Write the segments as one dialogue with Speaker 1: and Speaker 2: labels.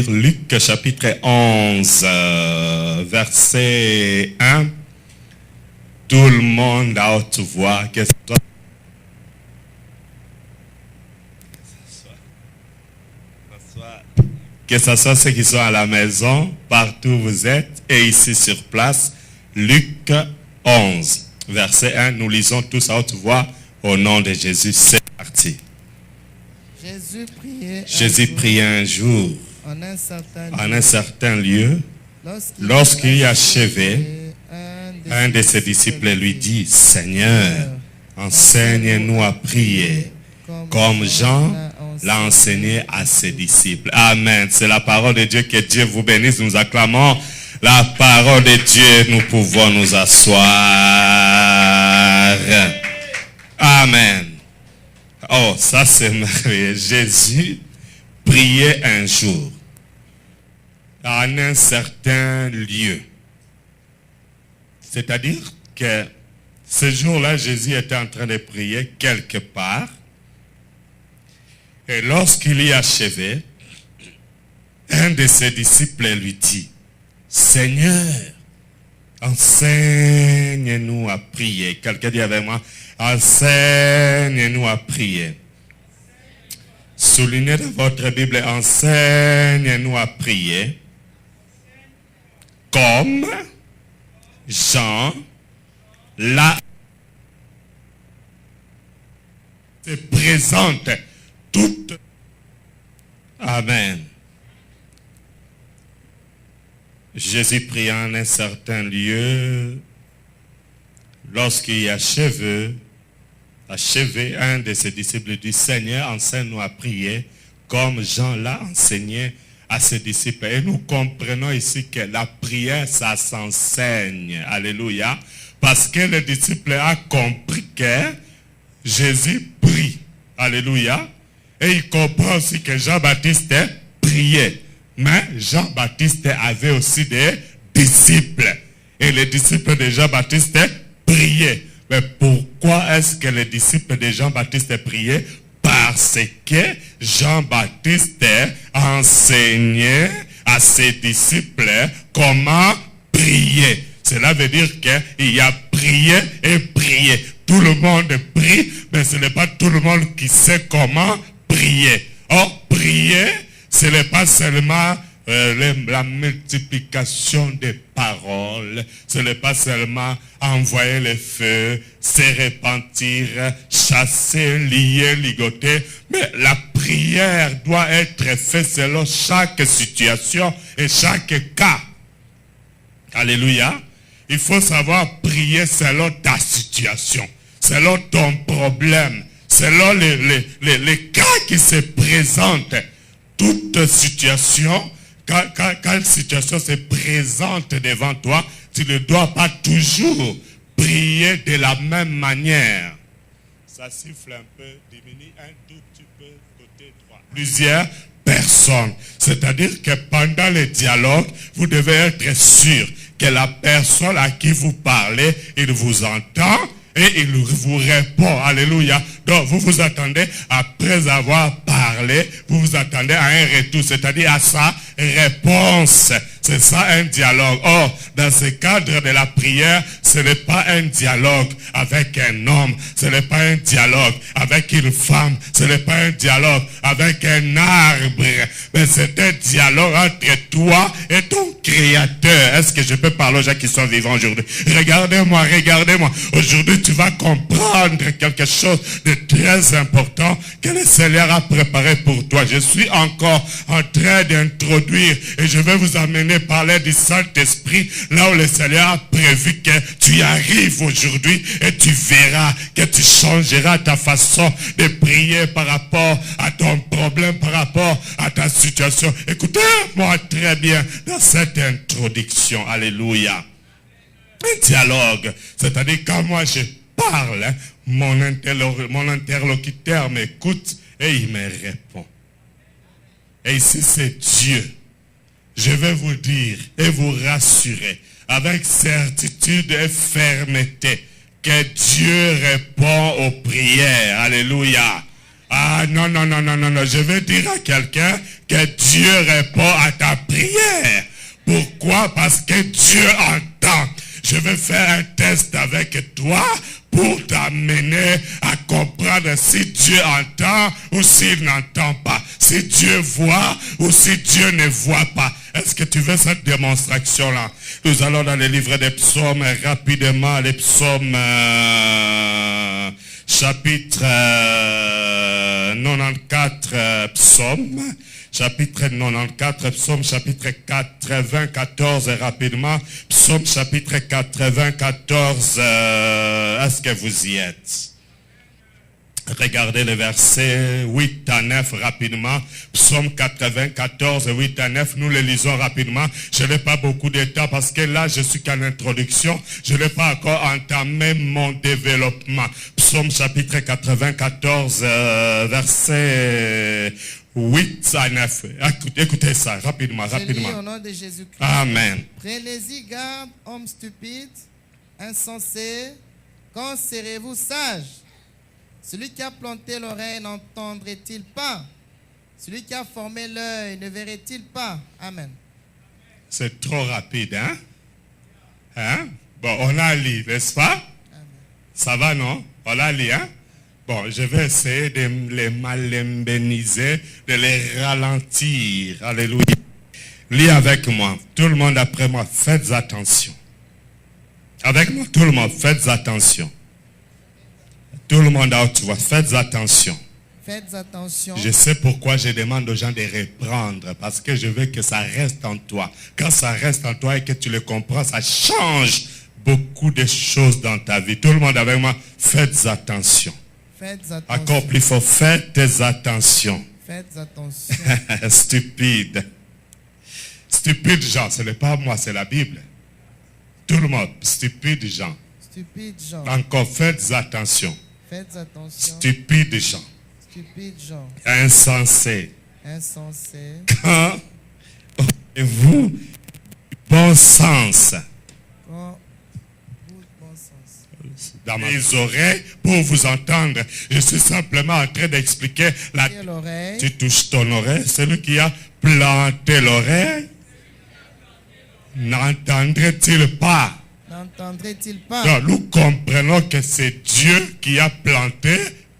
Speaker 1: Luc chapitre 11, verset 1. Tout le monde à haute voix, que ce soit ceux qui sont à la maison, partout où vous êtes, et ici sur place. Luc 11, verset 1, nous lisons tous à haute voix au nom de Jésus. C'est parti. Jésus priait un jour en un certain lieu. Lorsqu'il achevait, un de ses disciples lui dit, Seigneur, enseigne-nous à prier, comme Jean l'a enseigné à ses disciples. Amen. C'est la parole de Dieu. Que Dieu vous bénisse. Nous acclamons la parole de Dieu. Nous pouvons nous asseoir. Amen. Oh, ça c'est merveilleux. Jésus priait un jour en un certain lieu. C'est-à-dire que ce jour-là, Jésus était en train de prier quelque part. Et lorsqu'il y achevait, un de ses disciples lui dit, Seigneur, enseigne-nous à prier. Quelqu'un dit avec moi, enseigne-nous à prier. Soulignez dans votre Bible, enseigne-nous à prier. Comme Jean là se présente toute. Amen. Jésus pria en un certain lieu. Lorsqu'il achevait, un de ses disciples dit, Seigneur, enseigne-nous à prier comme Jean l'a enseigné à ses disciples. Et nous comprenons ici que la prière, ça s'enseigne. Alléluia. Parce que le disciple a compris que Jésus prie. Alléluia. Et il comprend aussi que Jean-Baptiste priait. Mais Jean-Baptiste avait aussi des disciples. Et les disciples de Jean-Baptiste priaient. Mais pourquoi est-ce que les disciples de Jean-Baptiste priaient? Parce que Jean-Baptiste enseignait à ses disciples comment prier. Cela veut dire qu'il y a prié et prié. Tout le monde prie, mais ce n'est pas tout le monde qui sait comment prier. Or, prier, ce n'est pas seulement la multiplication des paroles, ce n'est pas seulement envoyer le feu, se repentir, chasser, lier, ligoter, mais la prière doit être faite selon chaque situation et chaque cas. Alléluia. Il faut savoir prier selon ta situation, selon ton problème, selon les cas qui se présentent. Toute situation, quand une situation se présente devant toi, tu ne dois pas toujours prier de la même manière. Ça siffle un peu, diminue un tout petit peu côté droit. Plusieurs personnes. C'est-à-dire que pendant le dialogue, vous devez être sûr que la personne à qui vous parlez, il vous entend et il vous répond. Alléluia. Donc vous vous attendez, après avoir parlé, vous vous attendez à un retour, c'est-à-dire à sa réponse. C'est ça un dialogue. Or, dans ce cadre de la prière, ce n'est pas un dialogue avec un homme, ce n'est pas un dialogue avec une femme, ce n'est pas un dialogue avec un arbre, mais c'est un dialogue entre toi et ton Créateur. Est-ce que je peux parler aux gens qui sont vivants aujourd'hui? Regardez-moi, regardez-moi. Aujourd'hui, tu vas comprendre quelque chose de très important que le Seigneur a préparé pour toi. Je suis encore en train d'introduire et je vais vous amener parler du Saint-Esprit, là où le Seigneur a prévu que tu y arrives aujourd'hui et tu verras que tu changeras ta façon de prier par rapport à ton problème, par rapport à ta situation. Écoutez-moi très bien dans cette introduction. Alléluia. Un dialogue, c'est-à-dire quand moi je parle, mon interlocuteur m'écoute et il me répond. Et ici c'est Dieu. Je vais vous dire et vous rassurer avec certitude et fermeté que Dieu répond aux prières. Alléluia. Ah non, non, non, non, non, non. Je vais dire à quelqu'un que Dieu répond à ta prière. Pourquoi? Parce que Dieu entend. Je vais faire un test avec toi pour t'amener à comprendre si Dieu entend ou s'il n'entend pas. Si Dieu voit ou si Dieu ne voit pas. Est-ce que tu veux cette démonstration-là? Nous allons dans le livre des psaumes rapidement. Les psaumes chapitre 94 psaumes. Chapitre 94, psaume chapitre 94 rapidement. Psaume chapitre 94, est-ce que vous y êtes? Regardez le verset 8 à 9 rapidement. Psaume 94, 8 à 9. Nous le lisons rapidement. Je n'ai pas beaucoup de temps parce que là, je suis qu'en introduction. Je n'ai pas encore entamé mon développement. Psaume chapitre 94, verset 8 à 9. Écoutez ça, rapidement, rapidement.
Speaker 2: Au nom de Jésus-Christ.
Speaker 1: Amen.
Speaker 2: Prenez-y garde, hommes stupides, insensés. Quand serez-vous sages? Celui qui a planté l'oreille n'entendrait-il pas? Celui qui a formé l'œil ne verrait-il pas? Amen. C'est
Speaker 1: trop rapide, hein? Hein? Bon, on a lu, n'est-ce pas?
Speaker 2: Amen.
Speaker 1: Ça va, non? On a lu, hein? Bon, je vais essayer de les malembéniser, de les ralentir. Alléluia. Lis avec moi. Tout le monde après moi, faites attention. Avec moi, tout le monde, faites attention. Tout le monde à haute voix, faites attention.
Speaker 2: Faites attention.
Speaker 1: Je sais pourquoi je demande aux gens de reprendre, parce que je veux que ça reste en toi. Quand ça reste en toi et que tu le comprends, ça change beaucoup de choses dans ta vie. Tout le monde avec moi, faites attention.
Speaker 2: Faites attention.
Speaker 1: Encore plus fort, faites attention.
Speaker 2: Faites attention.
Speaker 1: Stupide. Stupide gens, ce n'est pas moi, c'est la Bible. Tout le monde, stupide gens.
Speaker 2: Stupide gens.
Speaker 1: Encore, faites attention.
Speaker 2: Faites attention.
Speaker 1: Stupide gens.
Speaker 2: Stupide gens.
Speaker 1: Insensé.
Speaker 2: Insensé.
Speaker 1: Quand vous, bon sens. Dans mes oreilles pour vous entendre. Je suis simplement en train d'expliquer la... Tu touches ton oreille, celui qui a planté l'oreille, n'entendrait-il pas?
Speaker 2: N'entendrait-il pas?
Speaker 1: Non, nous comprenons que c'est Dieu qui a planté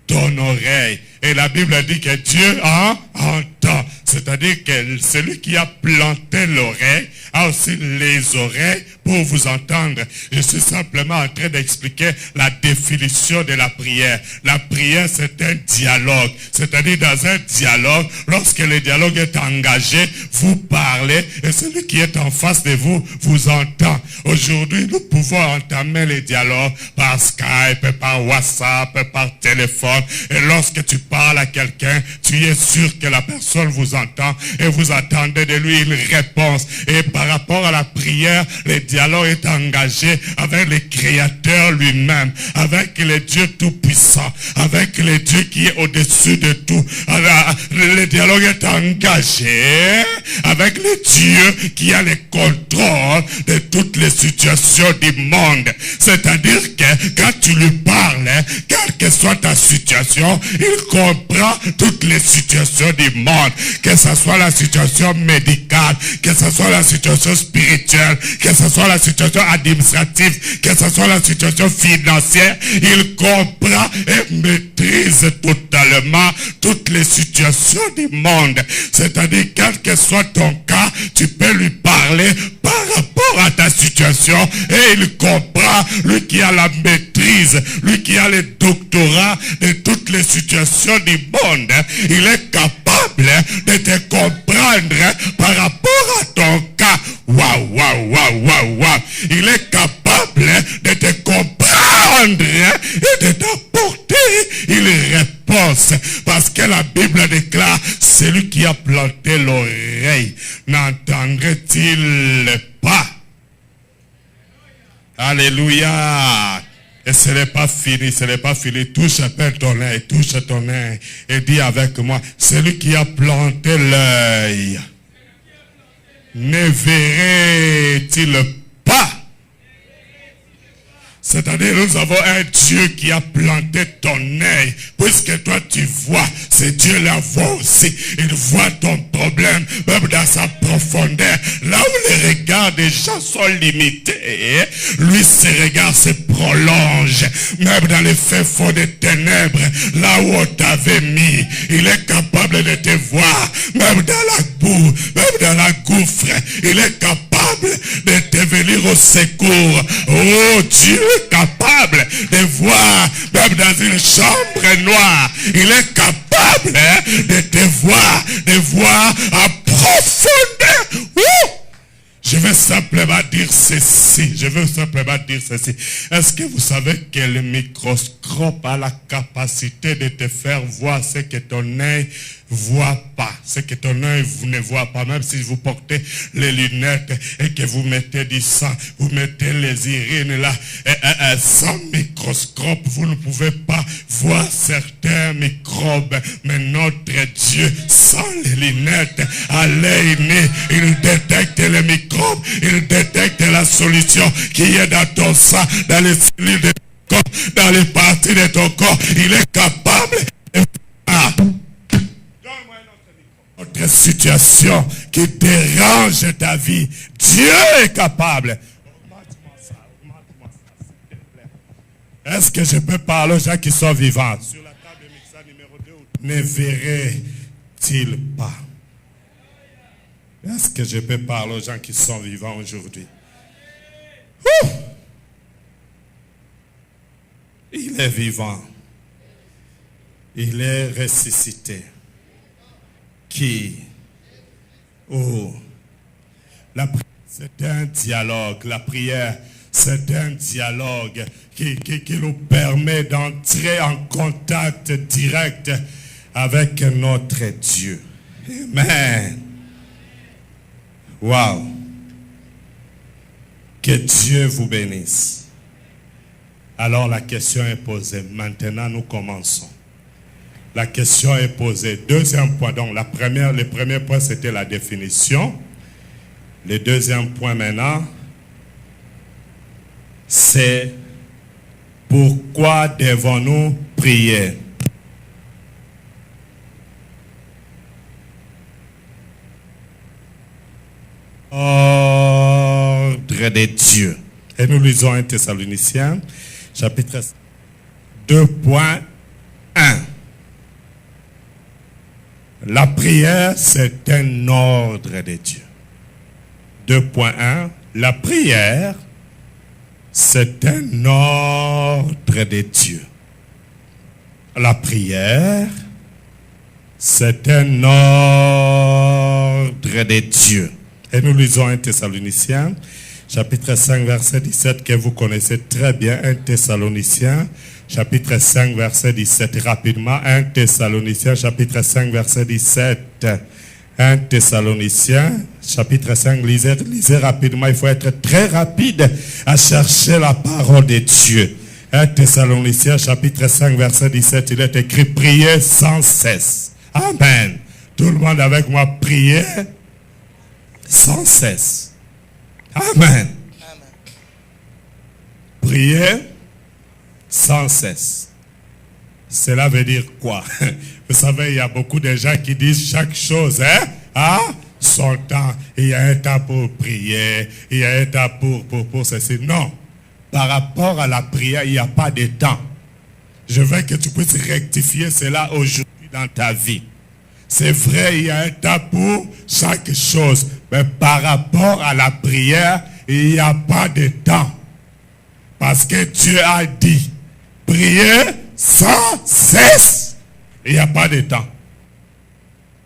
Speaker 1: ton oreille. Et la Bible dit que Dieu entend. C'est-à-dire que celui qui a planté l'oreille a aussi les oreilles pour vous entendre. Je suis simplement en train d'expliquer la définition de la prière. La prière, c'est un dialogue. C'est-à-dire dans un dialogue, lorsque le dialogue est engagé, vous parlez et celui qui est en face de vous, vous entend. Aujourd'hui, nous pouvons entamer les dialogues par Skype, par WhatsApp, par téléphone. Et lorsque tu parles à quelqu'un, tu es sûr que la personne vous entend et vous attendez de lui une réponse. Et par rapport à la prière, le dialogue est engagé avec le Créateur lui-même, avec le Dieu Tout-Puissant, avec le Dieu qui est au-dessus de tout. Alors, le dialogue est engagé avec le Dieu qui a le contrôle de toutes les situations du monde. C'est-à-dire que quand tu lui parles, quelle que soit ta situation, il comprend toutes les situations du monde. Que ce soit la situation médicale, que ce soit la situation spirituelle, que ce soit la situation administrative, que ce soit la situation financière, il comprend et maîtrise totalement toutes les situations du monde. C'est-à-dire, quel que soit ton cas, tu peux lui parler par rapport à ta situation et il comprend, lui qui a la maîtrise, lui qui a le doctorat de toutes les situations du monde, il est capable de te comprendre par rapport à ton cas. Waouh, waouh, waouh, waouh, waouh. Il est capable de te comprendre et de t'apporter une réponse. Parce que la Bible déclare, celui qui a planté l'oreille, n'entendrait-il pas? Alléluia. Et ce n'est pas fini, ce n'est pas fini. Touche un peu ton œil, touche ton œil. Et dis avec moi, celui qui a planté l'œil, ne verrait-il pas? C'est-à-dire, nous avons un Dieu qui a planté ton œil. Puisque toi, tu vois, ce Dieu-là voit aussi. Il voit ton problème, même dans sa profondeur. Là où les regards des gens sont limités, lui, ses regards se prolongent. Même dans les faits fonds des ténèbres, là où on t'avait mis, il est capable de te voir. Même dans la boue, même dans la gouffre, il est capable de te venir au secours. Oh, Dieu est capable de voir, même dans une chambre noire, il est capable de te voir à profondeur. Je veux simplement dire ceci. Est-ce que vous savez que le microscope a la capacité de te faire voir ce que ton œil voit pas, ce que ton œil ne voit pas, même si vous portez les lunettes et que vous mettez du sang, vous mettez les urines là, sans microscope, vous ne pouvez pas voir certains microbes, mais notre Dieu, sans les lunettes, à l'œil né, il détecte les microbes, il détecte la solution qui est dans ton sang, dans les cellules de ton corps, dans les parties de ton corps, il est capable de voir notre situation qui dérange ta vie. Dieu est capable. Est-ce que je peux parler aux gens qui sont vivants? Sur la table de mixage numéro 2, ne verrait-il pas? Est-ce que je peux parler aux gens qui sont vivants aujourd'hui? Il est vivant. Il est ressuscité. Qui? La prière, c'est un dialogue. La prière, c'est un dialogue qui nous permet d'entrer en contact direct avec notre Dieu. Amen. Wow. Que Dieu vous bénisse. Alors la question est posée. Maintenant, nous commençons. La question est posée. Deuxième point. Donc, le premier point, c'était la définition. Le deuxième point maintenant, c'est pourquoi devons-nous prier? Ordre de Dieu. Et nous lisons 1 Thessaloniciens, chapitre 2.1. La prière, c'est un ordre de Dieu. 2.1. La prière, c'est un ordre de Dieu. La prière, c'est un ordre de Dieu. Et nous lisons 1 Thessaloniciens, chapitre 5, verset 17, que vous connaissez très bien. 1 Thessaloniciens, chapitre 5, verset 17. Rapidement, 1 Thessaloniciens, chapitre 5, verset 17. 1 Thessaloniciens, chapitre 5, lisez rapidement. Il faut être très rapide à chercher la parole de Dieu. 1 Thessaloniciens, chapitre 5, verset 17, il est écrit, priez sans cesse. Amen. Tout le monde avec moi, priez sans cesse. Amen. Priez sans cesse. Cela veut dire quoi? Vous savez, il y a beaucoup de gens qui disent chaque chose, son temps. Il y a un temps pour prier, il y a un temps pour ceci. Non. Par rapport à la prière, il n'y a pas de temps. Je veux que tu puisses rectifier cela aujourd'hui dans ta vie. C'est vrai, il y a un temps pour chaque chose. Mais par rapport à la prière, il n'y a pas de temps. Parce que Dieu a dit, priez sans cesse. Il n'y a pas de temps.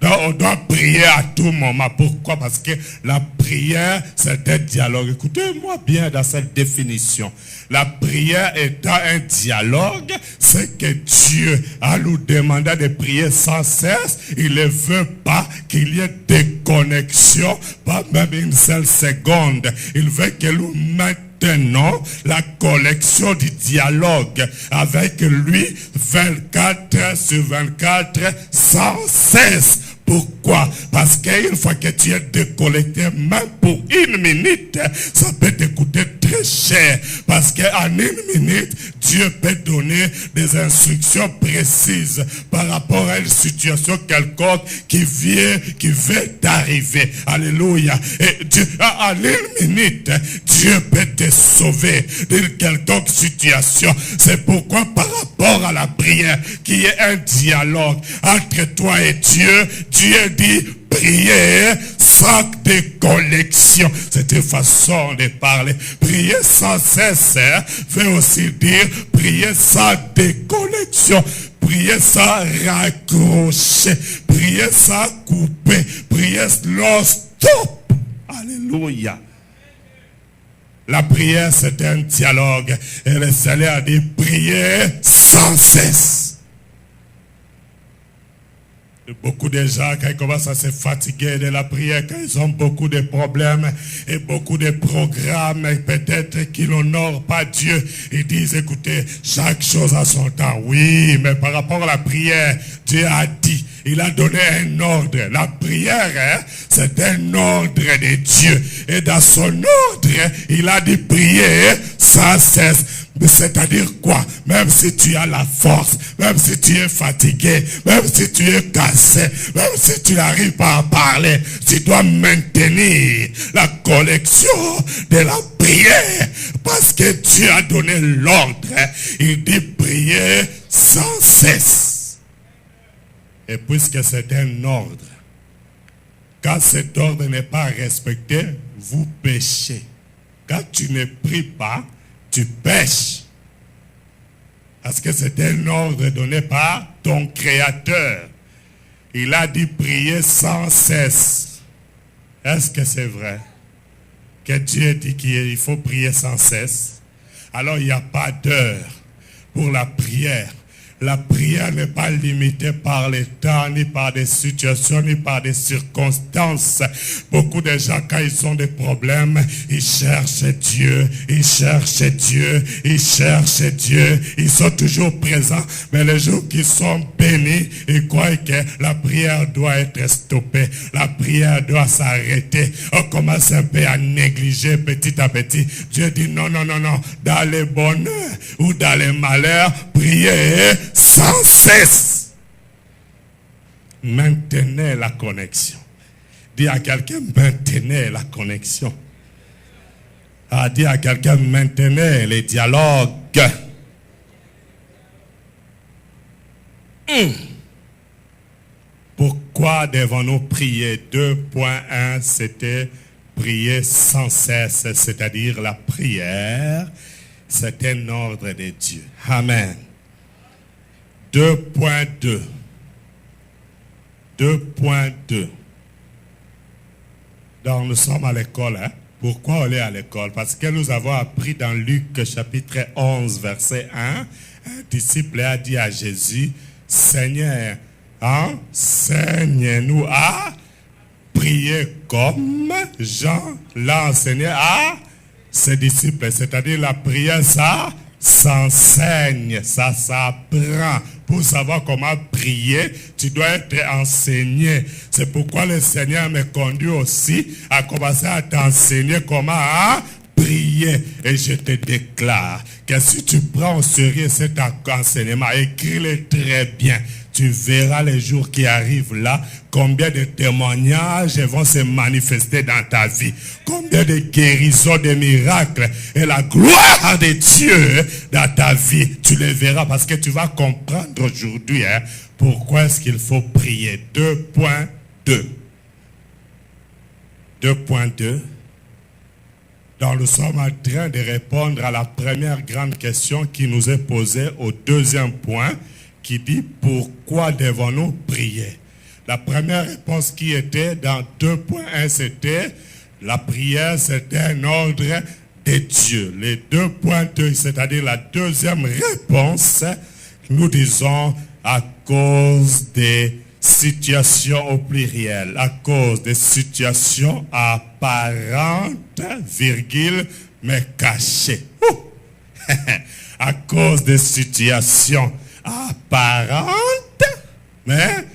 Speaker 1: Donc on doit prier à tout moment. Pourquoi? Parce que la prière, c'est un dialogue. Écoutez-moi bien dans cette définition. La prière étant un dialogue, c'est que Dieu a nous demandé de prier sans cesse. Il ne veut pas qu'il y ait déconnexion, pas même une seule seconde. Il veut que nous maintenant la collection du dialogue avec lui 24 sur 24 sans cesse. Pourquoi? Parce qu'une fois que tu es déconnecté, même pour une minute, ça peut te coûter très péché. Parce qu'en une minute, Dieu peut donner des instructions précises par rapport à une situation quelconque qui veut t'arriver. Alléluia. Et Dieu, en une minute, Dieu peut te sauver d'une quelconque situation. C'est pourquoi par rapport à la prière, qu'il y ait un dialogue entre toi et Dieu, Dieu dit prier sans déconnexion. C'est une façon de parler. Prier sans cesse veut aussi dire prier sans déconnexion. Prier sans raccrocher. Prier sans couper. Prier non-stop. Alléluia. La prière, c'est un dialogue. Et le Seigneur a dit prier sans cesse. Beaucoup de gens, quand ils commencent à se fatiguer de la prière, quand ils ont beaucoup de problèmes et beaucoup de programmes, peut-être qu'ils n'honorent pas Dieu, ils disent, écoutez, chaque chose a son temps. Oui, mais par rapport à la prière, Dieu a dit, il a donné un ordre. La prière, c'est un ordre de Dieu. Et dans son ordre, il a dit prier sans cesse. C'est-à-dire quoi? Même si tu as la force, même si tu es fatigué, même si tu es cassé, même si tu n'arrives pas à parler, tu dois maintenir la collection de la prière. Parce que Dieu a donné l'ordre. Il dit prier sans cesse. Et puisque c'est un ordre, quand cet ordre n'est pas respecté, vous péchez. Quand tu ne pries pas, tu pêches. Parce que c'est un ordre donné par ton Créateur. Il a dit prier sans cesse. Est-ce que c'est vrai? Que Dieu dit qu'il faut prier sans cesse? Alors il n'y a pas d'heure pour la prière. La prière n'est pas limitée par les temps, ni par des situations, ni par des circonstances. Beaucoup de gens, quand ils ont des problèmes, ils cherchent Dieu, ils cherchent Dieu, ils cherchent Dieu. Ils sont toujours présents. Mais les jours qui sont bénis, ils croient que la prière doit être stoppée. La prière doit s'arrêter. On commence un peu à négliger petit à petit. Dieu dit non, non, non, non. Dans les bonheurs ou dans les malheurs, priez sans cesse. Maintenez la connexion. Dis à quelqu'un, maintenez la connexion. Dis à quelqu'un, maintenez les dialogues. Pourquoi devons-nous prier? 2.1, c'était prier sans cesse, c'est-à-dire la prière, c'est un ordre de Dieu. Amen. 2.2. 2.2. Donc nous sommes à l'école. Pourquoi on est à l'école? Parce que nous avons appris dans Luc chapitre 11 verset 1, un disciple a dit à Jésus, Seigneur, enseigne-nous à prier comme Jean l'a enseigné à ses disciples. C'est-à-dire la prière, ça s'enseigne, ça s'apprend. Pour savoir comment prier, tu dois être enseigné. C'est pourquoi le Seigneur me conduit aussi à commencer à t'enseigner comment prier. Et je te déclare que si tu prends au sérieux cet enseignement, écris-le très bien. Tu verras les jours qui arrivent là, combien de témoignages vont se manifester dans ta vie. Combien de guérisons, de miracles et la gloire de Dieu dans ta vie. Tu les verras parce que tu vas comprendre aujourd'hui pourquoi est-ce qu'il faut prier. 2.2. 2.2. Donc nous sommes en train de répondre à la première grande question qui nous est posée au deuxième point, qui dit pourquoi devons-nous prier? La première réponse qui était dans 2.1, c'était la prière, c'était un ordre de Dieu. Les 2.2, c'est-à-dire la deuxième réponse, nous disons à cause des situations au pluriel, à cause des situations apparentes, virgule, mais cachées. À cause des situations apparente, mais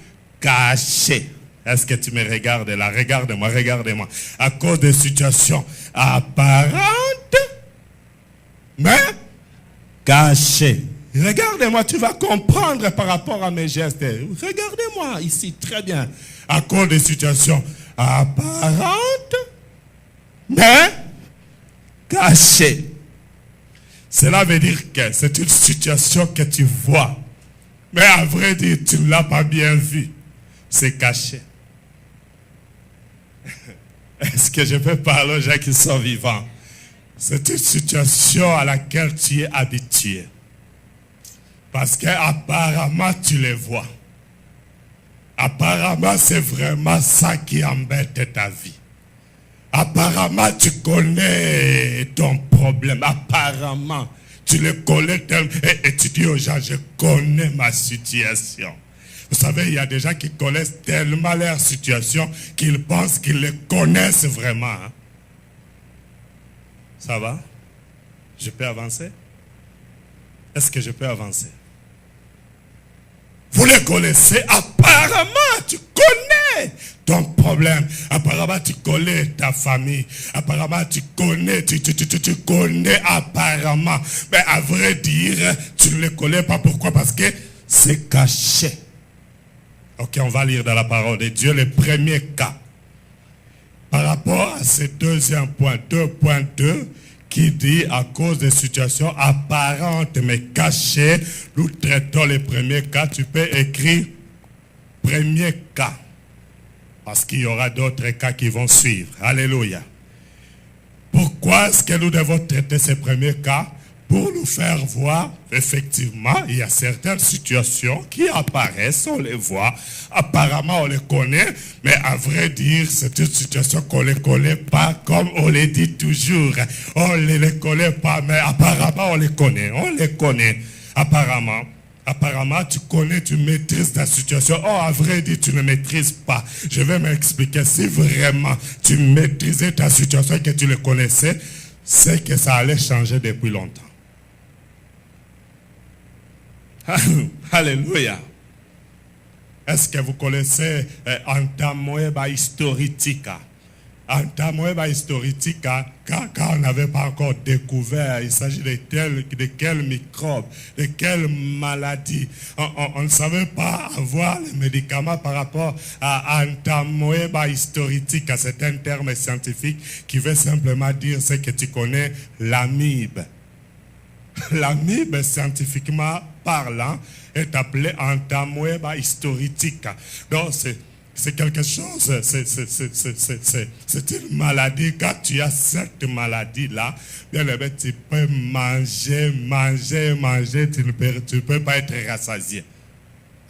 Speaker 1: cachée. Est-ce que tu me regardes là? Regarde-moi, regarde-moi. À cause de situations apparentes, mais caché. Regardez-moi, tu vas comprendre par rapport à mes gestes. Regardez-moi ici, très bien. À cause des situations apparentes, mais cachées. Cela veut dire que c'est une situation que tu vois. Mais à vrai dire, tu ne l'as pas bien vue. C'est caché. Est-ce que je peux parler aux gens qui sont vivants? C'est une situation à laquelle tu es habitué. Parce qu'apparemment, tu les vois. Apparemment, c'est vraiment ça qui embête ta vie. Apparemment, tu connais ton problème. Apparemment, tu le connais tellement. Et tu dis aux gens, je connais ma situation. Vous savez, il y a des gens qui connaissent tellement leur situation qu'ils pensent qu'ils le connaissent vraiment. Hein? Ça va? Je peux avancer? Est-ce que je peux avancer? Vous les connaissez, apparemment, tu connais ton problème. Apparemment, tu connais ta famille. Apparemment, tu connais, tu connais apparemment. Mais à vrai dire, tu ne les connais pas. Pourquoi? Parce que c'est caché. Ok, on va lire dans la parole de Dieu le premier cas. Par rapport à ce deuxième point, 2.2, qui dit à cause des situations apparentes mais cachées, nous traitons le premier cas. Tu peux écrire premier cas. Parce qu'il y aura d'autres cas qui vont suivre. Alléluia. Pourquoi est-ce que nous devons traiter ce premier cas? Pour nous faire voir, effectivement, il y a certaines situations qui apparaissent, on les voit, apparemment on les connaît, mais à vrai dire, c'est une situation qu'on ne les connaît pas, comme on les dit toujours. On ne les connaît pas, mais apparemment on les connaît, apparemment. Apparemment, tu connais, tu maîtrises ta situation. Oh, à vrai dire, tu ne maîtrises pas. Je vais m'expliquer. Si vraiment tu maîtrisais ta situation et que tu le connaissais, c'est que ça allait changer depuis longtemps. Alléluia. Est-ce que vous connaissez Antamoeba Historitica? Antamoeba Historitica, quand on n'avait pas encore découvert, il s'agit de quel microbe, de quelle maladie. On ne savait pas avoir les médicaments par rapport à Antamoeba Historitica. C'est un terme scientifique qui veut simplement dire ce que tu connais, l'amibe. L'amibe, scientifiquement parlant, est appelée Antamoeba Historitica. Donc, c'est quelque chose, c'est une maladie. Quand tu as cette maladie-là, bien aimé, tu peux manger, tu ne peux pas être rassasié.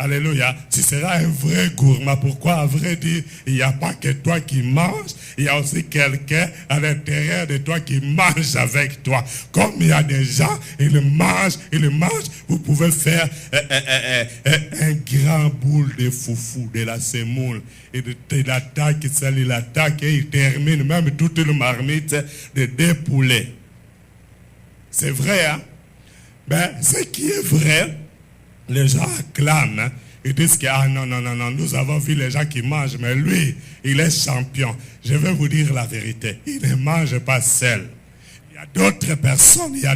Speaker 1: Alléluia. Tu seras un vrai gourmand. Pourquoi? À vrai dire, il n'y a pas que toi qui manges, il y a aussi quelqu'un à l'intérieur de toi qui mange avec toi. Comme il y a des gens, ils mangent, vous pouvez faire un grand boule de foufou, de la semoule. Il attaque, il attaque et il termine même toute une marmite de 2 poulets. C'est vrai, hein? Ben, ce qui est vrai, les gens acclament, hein? Ils disent que non, nous avons vu les gens qui mangent, mais lui, il est champion. Je vais vous dire la vérité, il ne mange pas seul. Il y a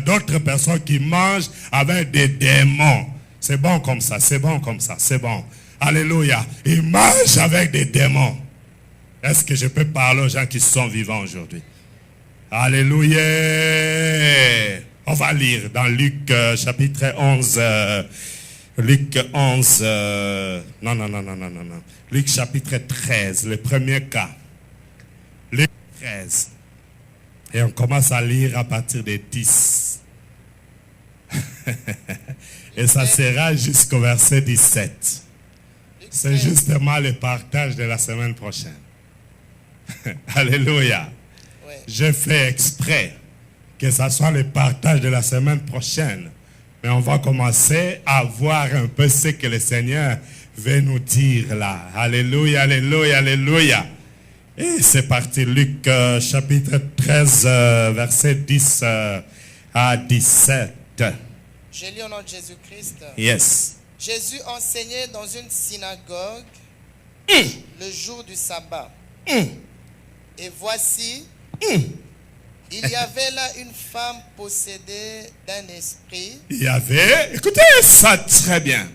Speaker 1: d'autres personnes qui mangent avec des démons. C'est bon comme ça, c'est bon. Alléluia. Ils mangent avec des démons. Est-ce que je peux parler aux gens qui sont vivants aujourd'hui? Alléluia. On va lire dans Luc chapitre 11. Luc 11, Luc chapitre 13, le premier cas. Luc 13. Et on commence à lire à partir de 10. Et ça sera jusqu'au verset 17. C'est justement le partage de la semaine prochaine. Alléluia.
Speaker 2: Ouais.
Speaker 1: Je fais exprès que ça soit le partage de la semaine prochaine. Mais on va commencer à voir un peu ce que le Seigneur veut nous dire là. Alléluia, alléluia, alléluia. Et c'est parti, Luc chapitre 13, verset 10 à 17.
Speaker 2: Je lis au nom de Jésus-Christ.
Speaker 1: Yes.
Speaker 2: Jésus enseignait dans une synagogue le jour du sabbat. Et voici, Il y avait là une femme possédée d'un esprit.
Speaker 1: Il y avait, écoutez ça très bien.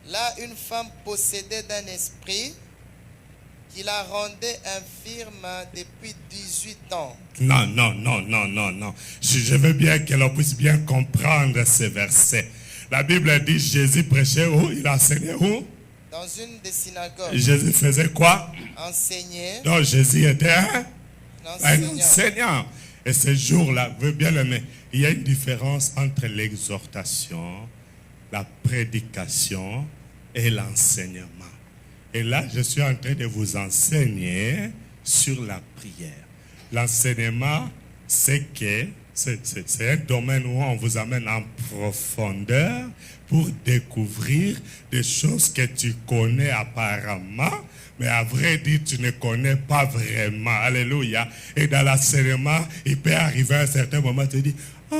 Speaker 2: Là, une femme possédée d'un esprit qui la rendait infirme depuis 18 ans.
Speaker 1: Non, non, non, non, non, non. Je veux bien que l'on puisse bien comprendre ces versets. La Bible dit Jésus prêchait où? Il enseignait où?
Speaker 2: Dans une des synagogues.
Speaker 1: Jésus faisait quoi?
Speaker 2: Enseignait.
Speaker 1: Donc Jésus était un
Speaker 2: Enseignant.
Speaker 1: enseignant. Et ce jour-là, vous bien l'aimer, il y a une différence entre l'exhortation, la prédication et l'enseignement. Et là, je suis en train de vous enseigner sur la prière. L'enseignement, c'est un domaine où on vous amène en profondeur pour découvrir des choses que tu connais apparemment, mais à vrai dire, tu ne connais pas vraiment. Alléluia. Et dans l'enseignement, il peut arriver à un certain moment, tu dis, ah,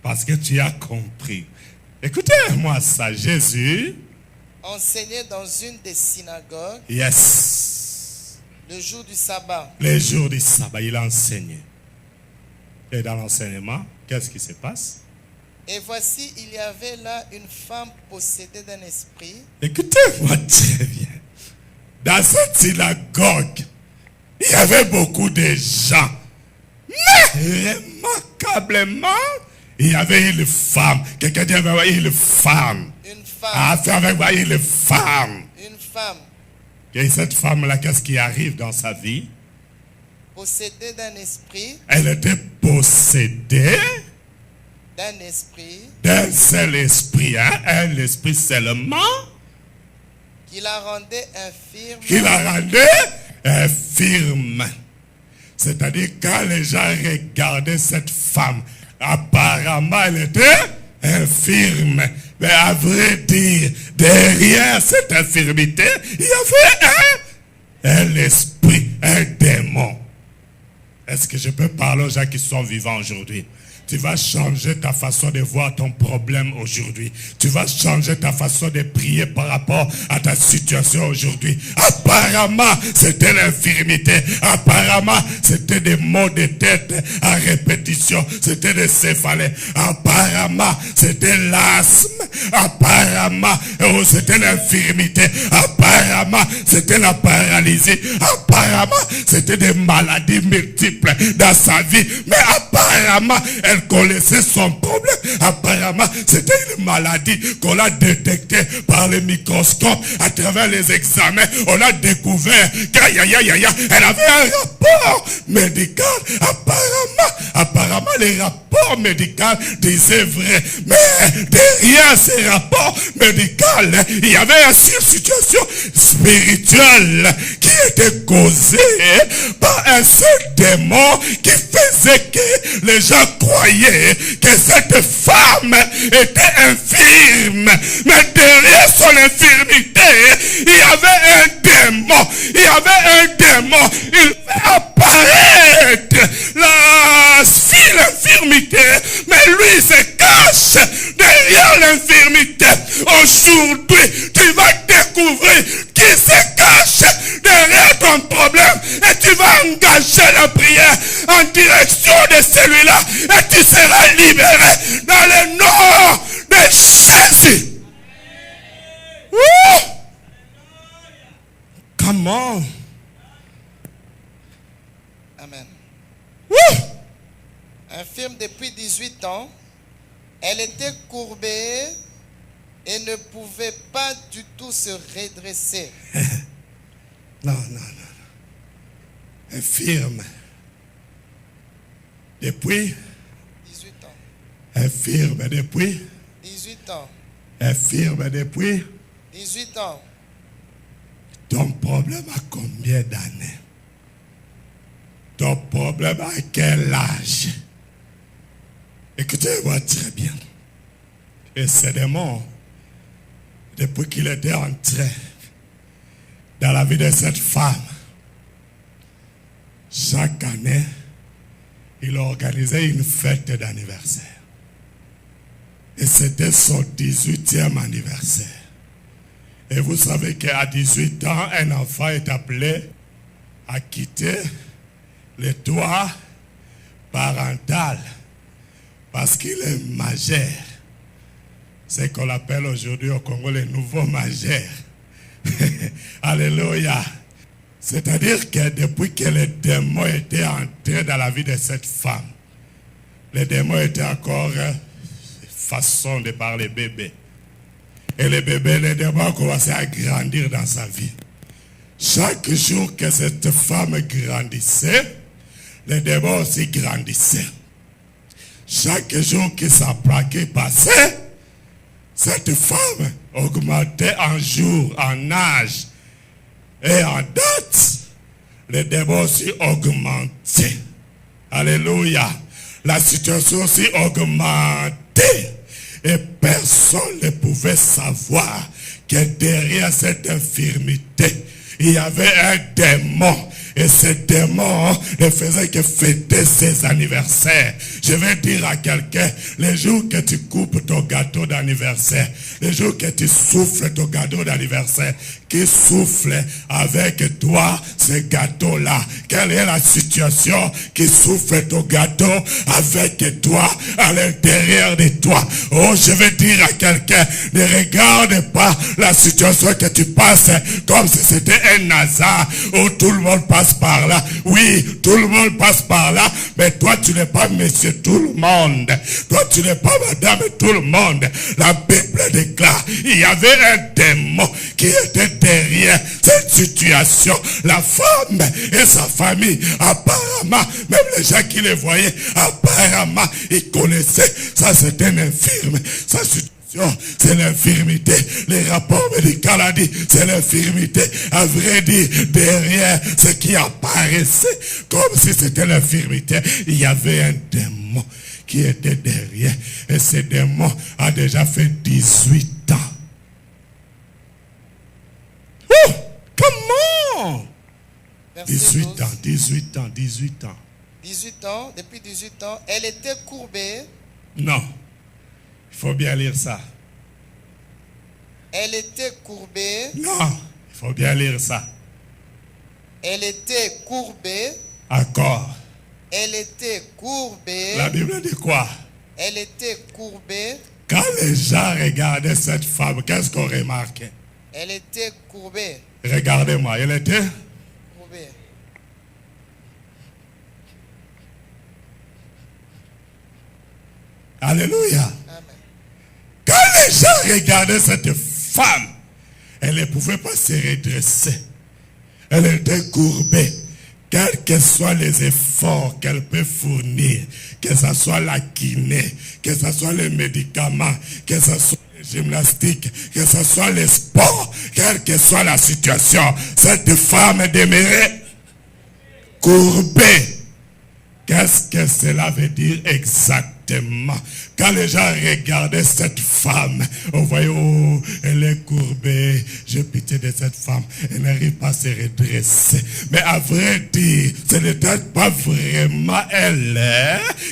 Speaker 1: parce que tu as compris. Écoutez-moi ça, Jésus
Speaker 2: Enseignait dans une des synagogues.
Speaker 1: Yes.
Speaker 2: Le jour du sabbat.
Speaker 1: Les jours du sabbat, il enseignait. Et dans l'enseignement, qu'est-ce qui se passe?
Speaker 2: Et voici, il y avait là une femme possédée d'un esprit.
Speaker 1: Écoutez-moi très bien. Dans cette synagogue, il y avait beaucoup de gens. Mais remarquablement, il y avait une femme. Quelqu'un dit une femme.
Speaker 2: Une femme.
Speaker 1: Ah, c'est avec moi une femme.
Speaker 2: Une femme
Speaker 1: Et cette femme-là, qu'est-ce qui arrive dans sa vie?
Speaker 2: possédée d'un esprit.
Speaker 1: Elle était possédée
Speaker 2: D'un esprit
Speaker 1: d'un seul esprit, hein? Un esprit seulement,
Speaker 2: qui la rendait infirme.
Speaker 1: qui la rendait infirme. C'est-à-dire, quand les gens regardaient cette femme, apparemment, elle était infirme. Mais à vrai dire, derrière cette infirmité, il y avait un esprit, un démon. Est-ce que je peux parler aux gens qui sont vivants aujourd'hui? Tu vas changer ta façon de voir ton problème aujourd'hui. Tu vas changer ta façon de prier par rapport à ta situation aujourd'hui. Apparemment, c'était l'infirmité. Apparemment, c'était des maux de tête à répétition. C'était des céphalées. Apparemment, c'était l'asthme. Apparemment, c'était l'infirmité. Apparemment, c'était la paralysie. Apparemment, c'était des maladies multiples dans sa vie. Mais apparemment, elle connaissait son problème. Apparemment, c'était une maladie qu'on a détectée par le microscope. À travers les examens, on a découvert qu'elle avait un rapport médical. Apparemment, les rapports médicaux disaient vrai. Mais derrière ces rapports médicaux, il y avait une situation spirituelle qui était causée par un seul démon qui faisait que les gens croyaient que cette femme était infirme. Mais derrière son infirmité, il y avait un démon. Il y avait un démon. Il fait apparaître l'infirmité. Mais lui se cache derrière l'infirmité. Aujourd'hui, tu vas découvrir qui se cache derrière ton problème. Et tu vas engager la prière en direction de celui-là. Et tu seras libéré dans le nom de Jésus. Woo! Come on.
Speaker 2: Amen.
Speaker 1: Woo!
Speaker 2: Infirme depuis 18 ans, elle était courbée et ne pouvait pas du tout se redresser.
Speaker 1: Non. Infirme. Depuis
Speaker 2: 18 ans.
Speaker 1: infirme depuis
Speaker 2: 18 ans.
Speaker 1: infirme depuis
Speaker 2: 18 ans.
Speaker 1: ton problème a combien d'années? Ton problème a quel âge? Écoutez-moi très bien. Et ce démon, depuis qu'il était entré dans la vie de cette femme, chaque année, il organisait une fête d'anniversaire. Et c'était son 18e anniversaire. Et vous savez qu'à 18 ans, un enfant est appelé à quitter le toit parental, parce qu'il est majeur. C'est qu'on appelle aujourd'hui au Congo les nouveaux majeurs. Alléluia. C'est-à-dire que depuis que les démons étaient entrés dans la vie de cette femme, les démons étaient encore façon de parler bébé. Et les démons ont commencé à grandir dans sa vie. Chaque jour que cette femme grandissait, les démons aussi grandissaient. Chaque jour que sa plaque passait, cette femme augmentait en jour, en âge et en date. Les démons aussi augmentaient. Alléluia. La situation aussi augmentait. Et personne ne pouvait savoir que derrière cette infirmité, il y avait un démon. Et ce démon ne faisait que fêter ses anniversaires. Je vais dire à quelqu'un, les jours que tu coupes ton gâteau d'anniversaire, les jours que tu souffles ton gâteau d'anniversaire, qui souffle avec toi ce gâteau-là. Quelle est la situation qui souffle ton gâteau avec toi, à l'intérieur de toi? Oh, je vais dire à quelqu'un, ne regarde pas la situation que tu passes comme si c'était un hasard où tout le monde passe par là. Oui, tout le monde passe par là, mais toi tu n'es pas monsieur tout le monde. Toi tu n'es pas madame tout le monde. La Bible déclare, il y avait un démon qui était derrière cette situation. La femme et sa famille, apparemment, même les gens qui les voyaient, apparemment, ils connaissaient. Ça c'est un infirme. Ça c'est l'infirmité. Les rapports médicaux a dit, c'est l'infirmité. À vrai dire, derrière ce qui apparaissait, comme si c'était l'infirmité, il y avait un démon qui était derrière. Et ce démon a déjà fait 18 ans. Oh, comment? 18 ans, 18 ans, 18 ans.
Speaker 2: 18 ans, depuis 18 ans, elle était courbée.
Speaker 1: Non. Il faut bien lire ça.
Speaker 2: Elle était courbée.
Speaker 1: Non, il faut bien lire ça.
Speaker 2: Elle était courbée.
Speaker 1: Encore.
Speaker 2: Elle était courbée.
Speaker 1: La Bible dit quoi?
Speaker 2: Elle était courbée.
Speaker 1: Quand les gens regardaient cette femme, qu'est-ce qu'on remarquait?
Speaker 2: Elle était courbée.
Speaker 1: Regardez-moi, elle était
Speaker 2: courbée.
Speaker 1: Alléluia.
Speaker 2: Amen.
Speaker 1: Quand les gens regardaient cette femme, elle ne pouvait pas se redresser. Elle était courbée. Quels que soient les efforts qu'elle peut fournir, que ce soit la kiné, que ce soit les médicaments, que ce soit les gymnastiques, que ce soit les sports, quelle que soit la situation, cette femme demeurait courbée. Qu'est-ce que cela veut dire exactement? Quand les gens regardaient cette femme, on voyait, oh, elle est courbée, j'ai pitié de cette femme, elle n'arrive pas à se redresser. Mais à vrai dire, ce n'était pas vraiment elle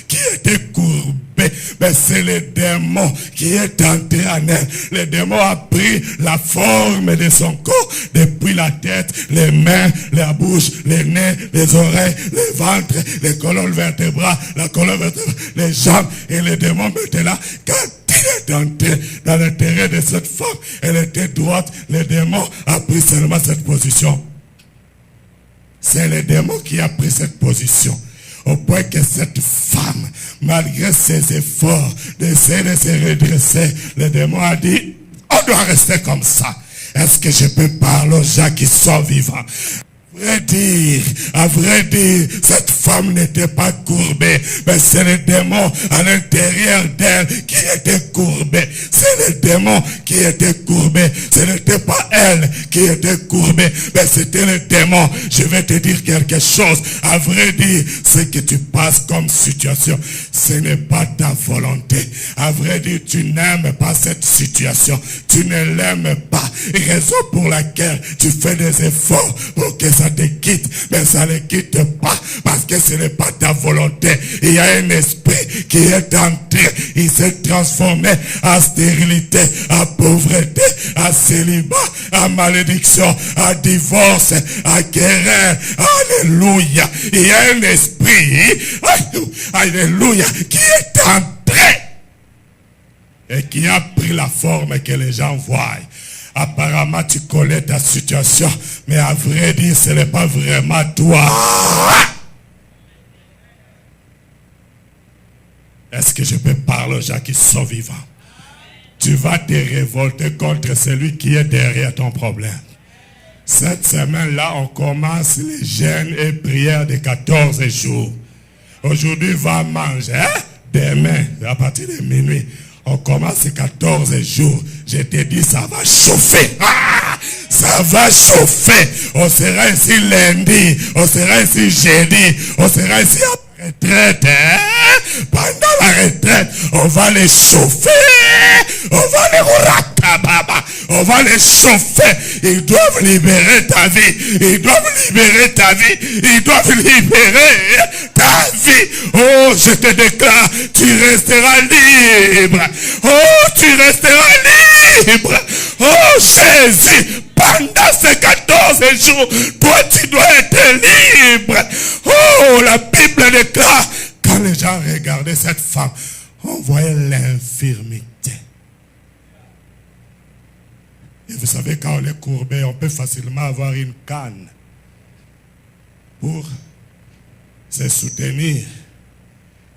Speaker 1: qui était courbée, mais c'est le démon qui est entré en elle. Le démon a pris la forme de son corps, depuis la tête, les mains, la bouche, les nez, les oreilles, le ventre, les colonnes vertébrales, la colonne vertébrale, les jambes, et le démon était là. Quand il est entré dans l'intérieur de cette femme, elle était droite, le démon a pris seulement cette position. C'est le démon qui a pris cette position. Au point que cette femme, malgré ses efforts d'essayer de se redresser, le démon a dit, on doit rester comme ça. Est-ce que je peux parler aux gens qui sont vivants? À vrai dire, cette femme n'était pas courbée, mais c'est le démon à l'intérieur d'elle qui était courbé. C'est le démon qui était courbé. Ce n'était pas elle qui était courbée, mais c'était le démon. Je vais te dire quelque chose. À vrai dire, ce que tu passes comme situation, ce n'est pas ta volonté. À vrai dire, tu n'aimes pas cette situation. Tu ne l'aimes pas. Raison pour laquelle tu fais des efforts pour que ça te quitte, mais ça ne quitte pas parce que ce n'est pas ta volonté. Il y a un esprit qui est entré, il s'est transformé en stérilité, en pauvreté, en célibat, en malédiction, en divorce, en guerre. Alléluia. Il y a un esprit alléluia, qui est entré et qui a pris la forme que les gens voient. Apparemment, tu connais ta situation, mais à vrai dire, ce n'est pas vraiment toi. Est-ce que je peux parler aux gens qui sont vivants? Tu vas te révolter contre celui qui est derrière ton problème. Cette semaine-là, on commence les jeûnes et prières de 14 jours. Aujourd'hui, va manger. Demain, à partir de minuit, on commence 14 jours. Je te dis, ça va chauffer. Ça va chauffer. On sera ici lundi. On sera ici jeudi. On sera ici à retraite. Pendant la retraite, on va les chauffer. On va les ratababa. On va les chauffer. Ils doivent libérer ta vie. Ils doivent libérer ta vie. Ils doivent libérer ta vie. Oh, je te déclare, tu resteras libre. Oh, tu resteras libre. Oh, Jésus, pendant ces 14 jours, toi, tu dois être libre. Oh, la Bible déclare, quand les gens regardaient cette femme, on voyait l'infirmité. Et vous savez, quand on est courbé, on peut facilement avoir une canne pour se soutenir.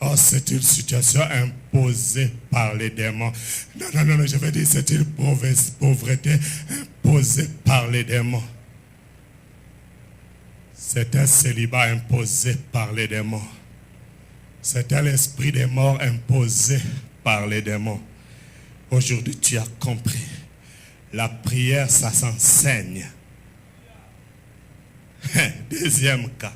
Speaker 1: Oh, c'est une situation imposée par les démons. Non, je veux dire, c'est une pauvreté imposée par les démons. C'est un célibat imposé par les démons. C'est un esprit des morts imposé par les démons. Aujourd'hui, tu as compris. La prière, ça s'enseigne. Deuxième cas.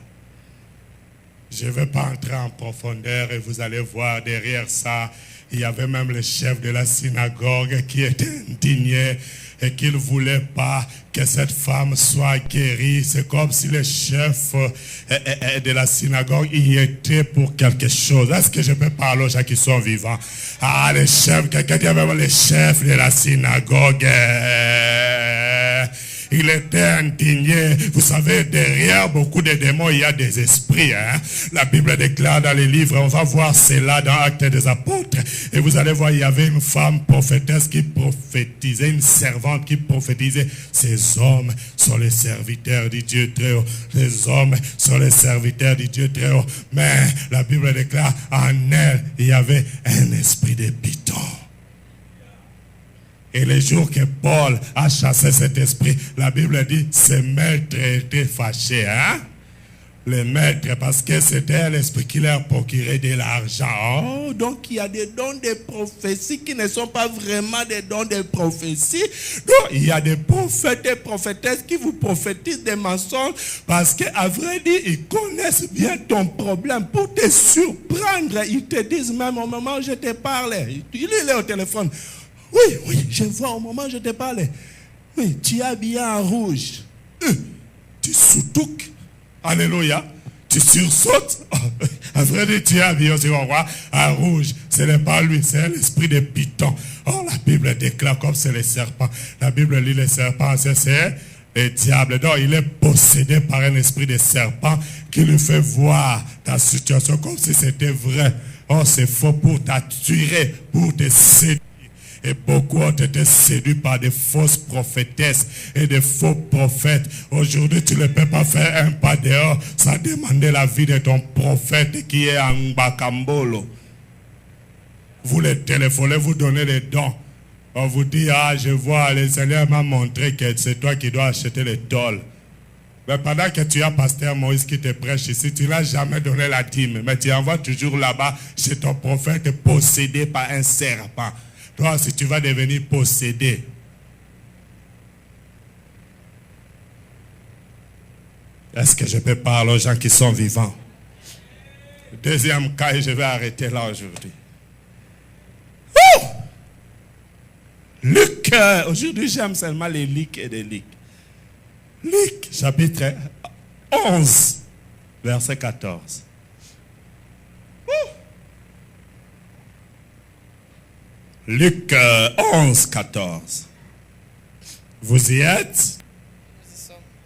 Speaker 1: Je ne vais pas entrer en profondeur et vous allez voir derrière ça, il y avait même le chef de la synagogue qui était indigné et qu'il ne voulait pas que cette femme soit guérie. C'est comme si le chef de la synagogue y était pour quelque chose. Est-ce que je peux parler aux gens qui sont vivants? Ah, le chef, quelqu'un dit même le chef de la synagogue. Il était indigné. Vous savez, derrière beaucoup de démons, il y a des esprits. La Bible déclare dans les livres, on va voir cela dans Actes des Apôtres. Et vous allez voir, il y avait une femme prophétesse qui prophétisait, une servante qui prophétisait. Ces hommes sont les serviteurs du Dieu très haut. Les hommes sont les serviteurs du Dieu très haut. Mais la Bible déclare, en elle, il y avait un esprit de python. Et les jours que Paul a chassé cet esprit, la Bible dit, ce maître était fâché. Le maître, parce que c'était l'esprit qui leur procurait de l'argent. Oh, donc il y a des dons de prophétie qui ne sont pas vraiment des dons de prophétie. Donc il y a des prophètes et prophétesses qui vous prophétisent des mensonges parce qu'à vrai dire, ils connaissent bien ton problème. Pour te surprendre, ils te disent même au moment où je te parlais. Il est au téléphone. Oui, je vois au moment où je te parlais. Oui, tu es habillé en rouge. Tu soutouques. Alléluia. Tu sursautes. À vrai dire, tu es habillé en rouge. Ce n'est pas lui, c'est l'esprit de python. Oh, la Bible déclare comme c'est les serpents. La Bible dit les serpents, c'est le diable. Donc, il est possédé par un esprit de serpent qui lui fait voir ta situation comme si c'était vrai. Oh, c'est faux pour t'attirer, pour te séduire. Et beaucoup ont été séduits par des fausses prophétesses et des faux prophètes. Aujourd'hui, tu ne peux pas faire un pas dehors sans demander la vie de ton prophète qui est en Bakambolo. Vous les téléphonez, vous donnez les dons. On vous dit, je vois, le Seigneur m'a montré que c'est toi qui dois acheter les tôles. Mais pendant que tu as pasteur Moïse qui te prêche ici, tu n'as jamais donné la dîme. Mais tu envoies toujours là-bas chez ton prophète possédé par un serpent. Toi, si tu vas devenir possédé, est-ce que je peux parler aux gens qui sont vivants? Deuxième cas, et je vais arrêter là aujourd'hui. Oh! Luc, aujourd'hui j'aime seulement les Luc et les Luc. Luc, chapitre 11, verset 14. Luc 11, 14. Vous y êtes?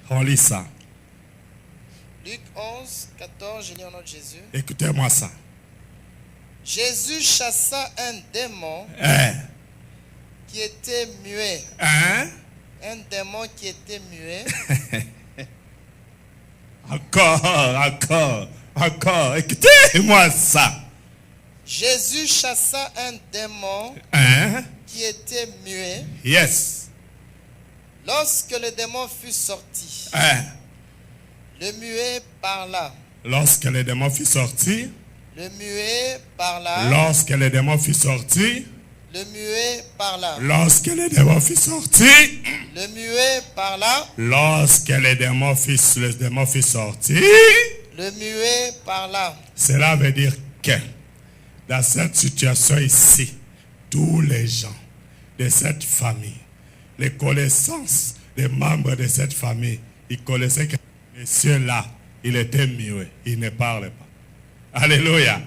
Speaker 1: On lit ça.
Speaker 2: Luc 11, 14, je lis au nom de Jésus.
Speaker 1: Écoutez-moi ça.
Speaker 2: Jésus chassa un démon qui était muet.
Speaker 1: Hein?
Speaker 2: Un démon qui était muet.
Speaker 1: Encore. Écoutez-moi ça.
Speaker 2: Jésus chassa un démon qui était muet.
Speaker 1: Yes.
Speaker 2: Lorsque le démon fut sorti, le muet parla.
Speaker 1: Lorsque le démon fut sorti.
Speaker 2: Le muet parla.
Speaker 1: Lorsque le démon fut sorti.
Speaker 2: Le muet parla.
Speaker 1: Lorsque le démon fut sorti.
Speaker 2: Le muet parla.
Speaker 1: Lorsque le démon fut sorti.
Speaker 2: Le muet parla.
Speaker 1: Cela veut dire que dans cette situation ici, tous les gens de cette famille, les connaissances des membres de cette famille, ils connaissaient que monsieur-là, il était muet, il ne parlait pas. Alléluia.